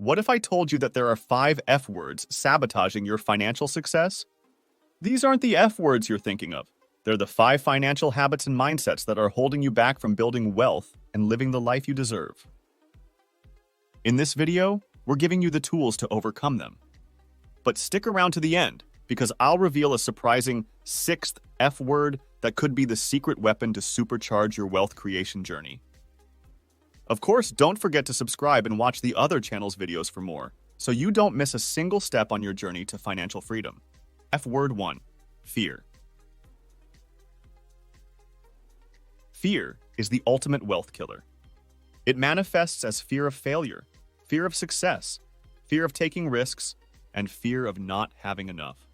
What if I told you that there are 5 F words sabotaging your financial success? These aren't the F words you're thinking of. They're the 5 financial habits and mindsets that are holding you back from building wealth and living the life you deserve. In this video, we're giving you the tools to overcome them. But stick around to the end, because I'll reveal a surprising 6th F word that could be the secret weapon to supercharge your wealth creation journey. Of course, don't forget to subscribe and watch the other channel's videos for more, so you don't miss a single step on your journey to financial freedom. F word 1. Fear. Fear is the ultimate wealth killer. It manifests as fear of failure, fear of success, fear of taking risks, and fear of not having enough.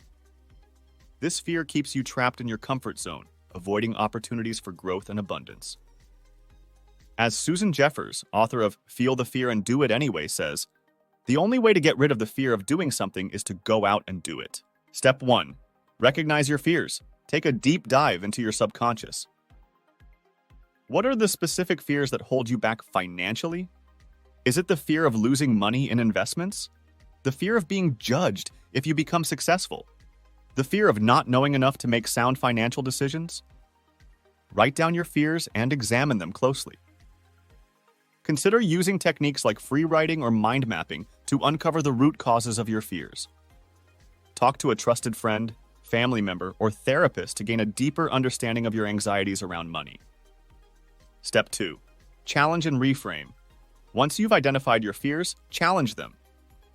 This fear keeps you trapped in your comfort zone, avoiding opportunities for growth and abundance. As Susan Jeffers, author of Feel the Fear and Do It Anyway, says, the only way to get rid of the fear of doing something is to go out and do it. Step 1. Recognize your fears. Take a deep dive into your subconscious. What are the specific fears that hold you back financially? Is it the fear of losing money in investments? The fear of being judged if you become successful? The fear of not knowing enough to make sound financial decisions? Write down your fears and examine them closely. Consider using techniques like free writing or mind mapping to uncover the root causes of your fears. Talk to a trusted friend, family member, or therapist to gain a deeper understanding of your anxieties around money. Step 2. Challenge and reframe. Once you've identified your fears, challenge them.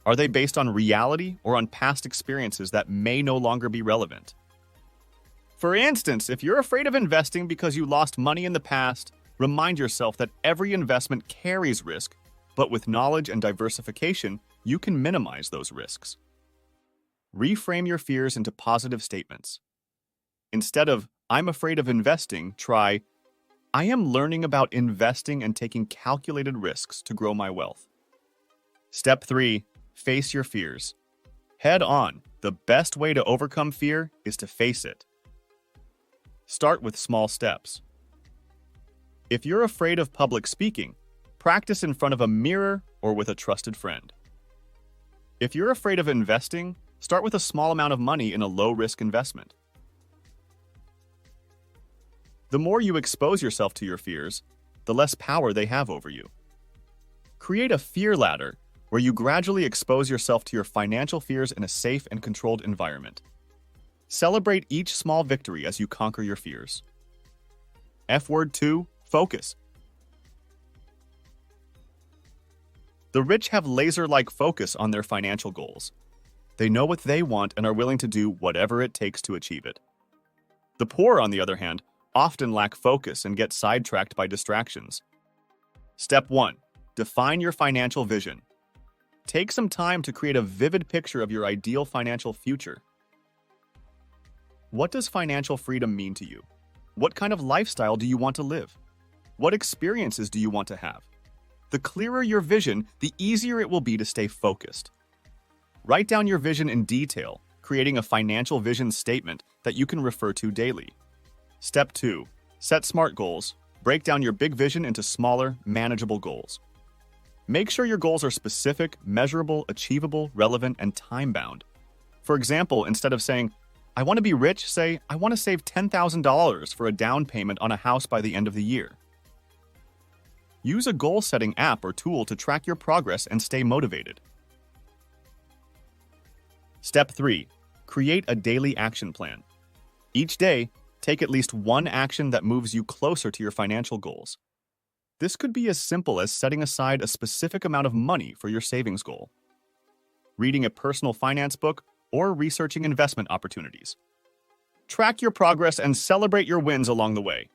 Are they based on reality or on past experiences that may no longer be relevant? For instance, if you're afraid of investing because you lost money in the past, remind yourself that every investment carries risk, but with knowledge and diversification, you can minimize those risks. Reframe your fears into positive statements. Instead of, I'm afraid of investing, try, I am learning about investing and taking calculated risks to grow my wealth. Step 3. Face your fears. Head on. The best way to overcome fear is to face it. Start with small steps. If you're afraid of public speaking, practice in front of a mirror or with a trusted friend. If you're afraid of investing, start with a small amount of money in a low-risk investment. The more you expose yourself to your fears, the less power they have over you. Create a fear ladder where you gradually expose yourself to your financial fears in a safe and controlled environment. Celebrate each small victory as you conquer your fears. F word 2. Focus. The rich have laser-like focus on their financial goals. They know what they want and are willing to do whatever it takes to achieve it. The poor, on the other hand, often lack focus and get sidetracked by distractions. Step 1. Define your financial vision. Take some time to create a vivid picture of your ideal financial future. What does financial freedom mean to you? What kind of lifestyle do you want to live? What experiences do you want to have? The clearer your vision, the easier it will be to stay focused. Write down your vision in detail, creating a financial vision statement that you can refer to daily. Step 2. Set SMART goals. Break down your big vision into smaller, manageable goals. Make sure your goals are specific, measurable, achievable, relevant, and time-bound. For example, instead of saying, I want to be rich, say, I want to save $10,000 for a down payment on a house by the end of the year. Use a goal-setting app or tool to track your progress and stay motivated. Step 3. Create a daily action plan. Each day, take at least one action that moves you closer to your financial goals. This could be as simple as setting aside a specific amount of money for your savings goal, reading a personal finance book, or researching investment opportunities. Track your progress and celebrate your wins along the way.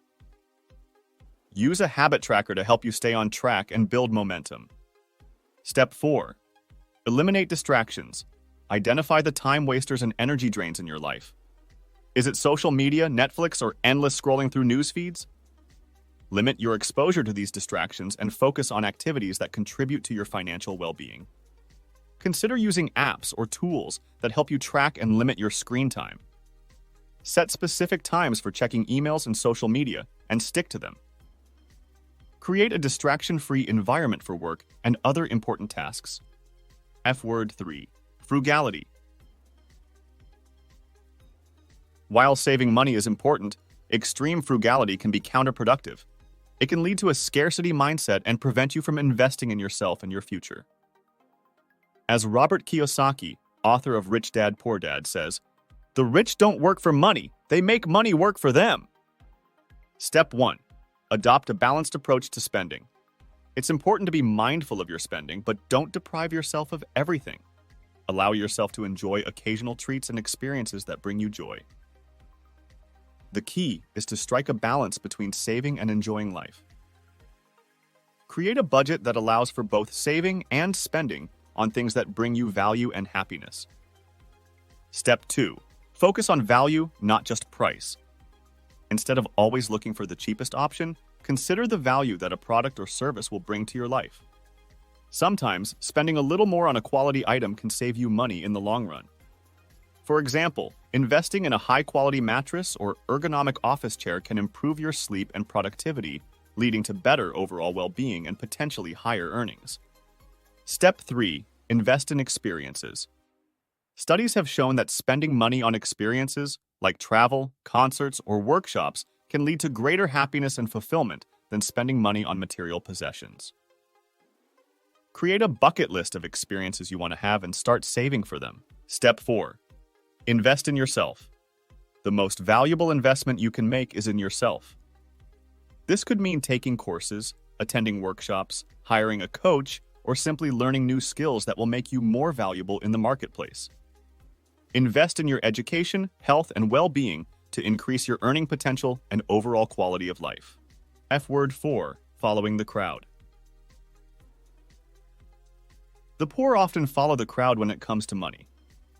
Use a habit tracker to help you stay on track and build momentum. Step 4. Eliminate distractions. Identify the time wasters and energy drains in your life. Is it social media, Netflix, or endless scrolling through news feeds? Limit your exposure to these distractions and focus on activities that contribute to your financial well-being. Consider using apps or tools that help you track and limit your screen time. Set specific times for checking emails and social media, and stick to them. Create a distraction-free environment for work and other important tasks. F word 3. Frugality. While saving money is important, extreme frugality can be counterproductive. It can lead to a scarcity mindset and prevent you from investing in yourself and your future. As Robert Kiyosaki, author of Rich Dad, Poor Dad, says, "The rich don't work for money, they make money work for them." Step 1. Adopt a balanced approach to spending. It's important to be mindful of your spending, but don't deprive yourself of everything. Allow yourself to enjoy occasional treats and experiences that bring you joy. The key is to strike a balance between saving and enjoying life. Create a budget that allows for both saving and spending on things that bring you value and happiness. Step 2. Focus on value, not just price. Instead of always looking for the cheapest option, consider the value that a product or service will bring to your life. Sometimes, spending a little more on a quality item can save you money in the long run. For example, investing in a high-quality mattress or ergonomic office chair can improve your sleep and productivity, leading to better overall well-being and potentially higher earnings. Step 3. Invest in experiences. Studies have shown that spending money on experiences, like travel, concerts, or workshops, can lead to greater happiness and fulfillment than spending money on material possessions. Create a bucket list of experiences you want to have and start saving for them. Step 4. Invest in yourself. The most valuable investment you can make is in yourself. This could mean taking courses, attending workshops, hiring a coach, or simply learning new skills that will make you more valuable in the marketplace. Invest in your education, health, and well-being to increase your earning potential and overall quality of life. F word 4. Following the crowd. The poor often follow the crowd when it comes to money.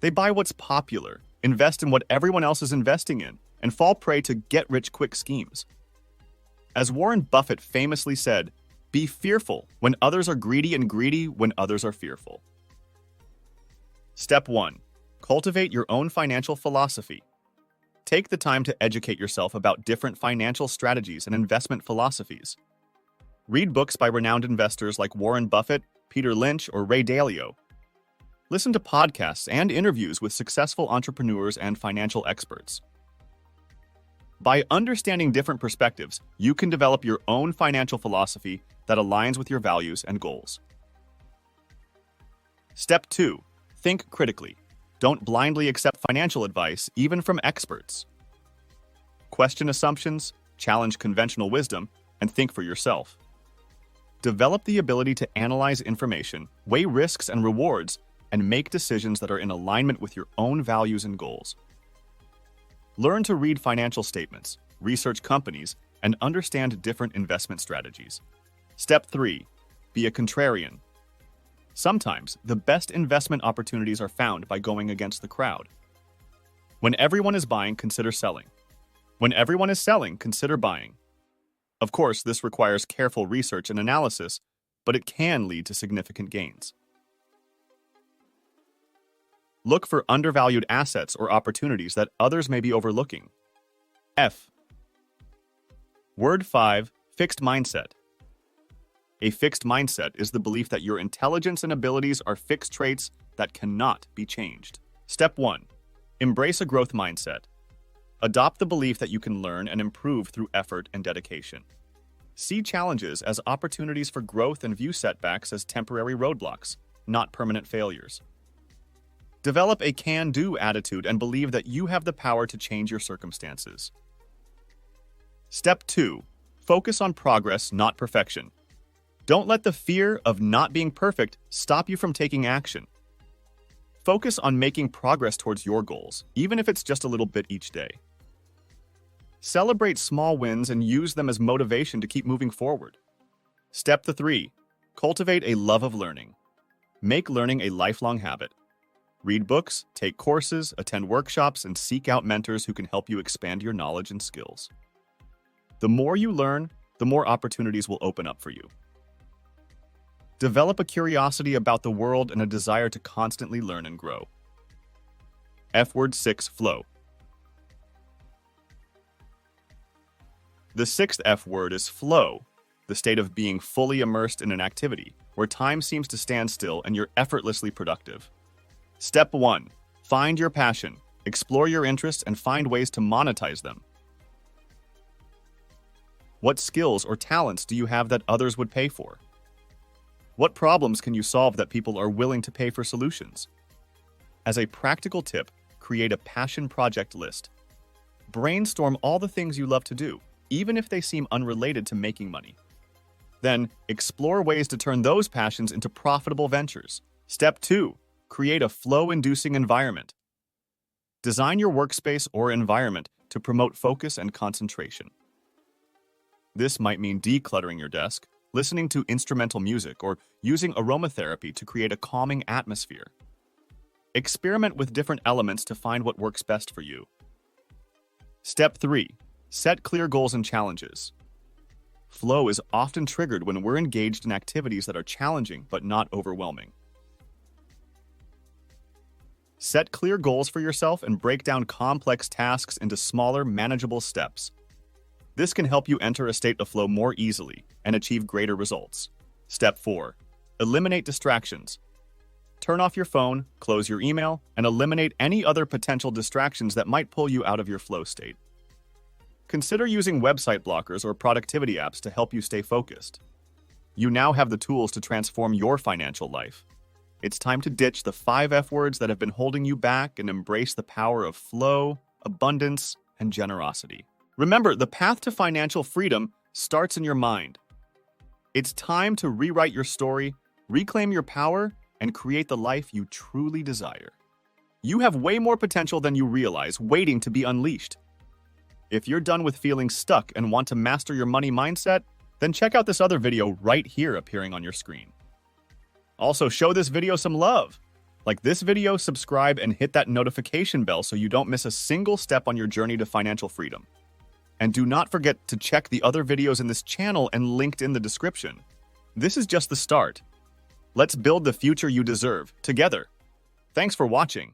They buy what's popular, invest in what everyone else is investing in, and fall prey to get-rich-quick schemes. As Warren Buffett famously said, "Be fearful when others are greedy and greedy when others are fearful." Step 1. Cultivate your own financial philosophy. Take the time to educate yourself about different financial strategies and investment philosophies. Read books by renowned investors like Warren Buffett, Peter Lynch, or Ray Dalio. Listen to podcasts and interviews with successful entrepreneurs and financial experts. By understanding different perspectives, you can develop your own financial philosophy that aligns with your values and goals. Step 2. Think critically. Don't blindly accept financial advice, even from experts. Question assumptions, challenge conventional wisdom, and think for yourself. Develop the ability to analyze information, weigh risks and rewards, and make decisions that are in alignment with your own values and goals. Learn to read financial statements, research companies, and understand different investment strategies. Step 3. Be a contrarian. Sometimes, the best investment opportunities are found by going against the crowd. When everyone is buying, consider selling. When everyone is selling, consider buying. Of course, this requires careful research and analysis, but it can lead to significant gains. Look for undervalued assets or opportunities that others may be overlooking. F. Word 5. Fixed mindset. A fixed mindset is the belief that your intelligence and abilities are fixed traits that cannot be changed. Step 1. Embrace a growth mindset. Adopt the belief that you can learn and improve through effort and dedication. See challenges as opportunities for growth and view setbacks as temporary roadblocks, not permanent failures. Develop a can-do attitude and believe that you have the power to change your circumstances. Step 2. Focus on progress, not perfection. Don't let the fear of not being perfect stop you from taking action. Focus on making progress towards your goals, even if it's just a little bit each day. Celebrate small wins and use them as motivation to keep moving forward. Step 3. Cultivate a love of learning. Make learning a lifelong habit. Read books, take courses, attend workshops, and seek out mentors who can help you expand your knowledge and skills. The more you learn, the more opportunities will open up for you. Develop a curiosity about the world and a desire to constantly learn and grow. F word 6. Flow. The sixth F word is flow, the state of being fully immersed in an activity, where time seems to stand still and you're effortlessly productive. Step 1. Find your passion. Explore your interests and find ways to monetize them. What skills or talents do you have that others would pay for? What problems can you solve that people are willing to pay for solutions? As a practical tip, create a passion project list. Brainstorm all the things you love to do, even if they seem unrelated to making money. Then, explore ways to turn those passions into profitable ventures. Step 2. Create a flow-inducing environment. Design your workspace or environment to promote focus and concentration. This might mean decluttering your desk, listening to instrumental music, or using aromatherapy to create a calming atmosphere. Experiment with different elements to find what works best for you. Step 3. Set clear goals and challenges. Flow is often triggered when we're engaged in activities that are challenging but not overwhelming. Set clear goals for yourself and break down complex tasks into smaller, manageable steps. This can help you enter a state of flow more easily and achieve greater results. Step 4. Eliminate distractions. Turn off your phone, close your email, and eliminate any other potential distractions that might pull you out of your flow state. Consider using website blockers or productivity apps to help you stay focused. You now have the tools to transform your financial life. It's time to ditch the 5 F words that have been holding you back and embrace the power of flow, abundance, and generosity. Remember, the path to financial freedom starts in your mind. It's time to rewrite your story, reclaim your power, and create the life you truly desire. You have way more potential than you realize waiting to be unleashed. If you're done with feeling stuck and want to master your money mindset, then check out this other video right here appearing on your screen. Also, show this video some love. Like this video, subscribe, and hit that notification bell so you don't miss a single step on your journey to financial freedom. And do not forget to check the other videos in this channel and linked in the description. This is just the start. Let's build the future you deserve, together. Thanks for watching.